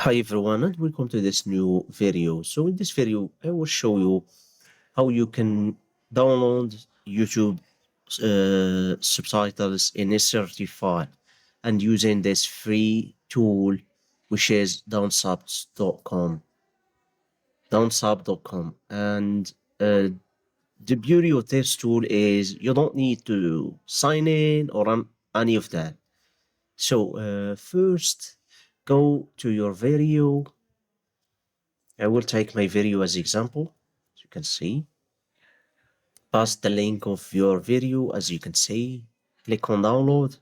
Hi everyone and welcome to this new video. So in this video I will show you how you can download YouTube subtitles in SRT file and using this free tool which is downsub.com. And the beauty of this tool is you don't need to sign in or any of that. So first go to your video. I will take my video as example, as you can see. Paste the link of your video, as you can see. Click on download.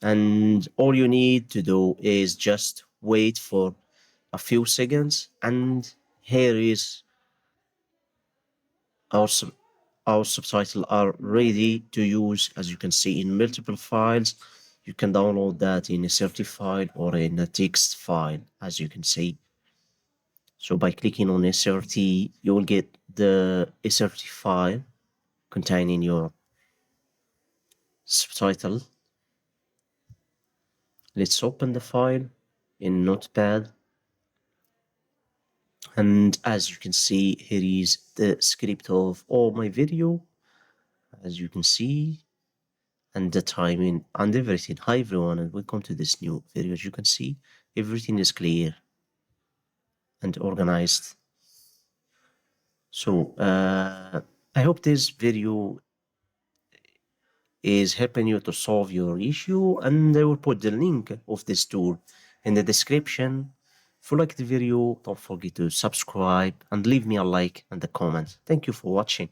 And all you need to do is just wait for a few seconds. And here is our, our subtitles are ready to use, as you can see, in multiple files. You can download that in a SRT file or in a text file, as you can see. So by clicking on SRT, you will get the SRT file containing your subtitle. Let's open the file in Notepad. And as you can see, here is the script of all my video, as you can see, and the timing and everything. Hi everyone and welcome to this new video. As you can see, everything is clear and organized. So I hope this video is helping you to solve your issue, and I will put the link of this tool in the description. If you like the video, don't forget to subscribe and leave me a like and a comment. Thank you for watching.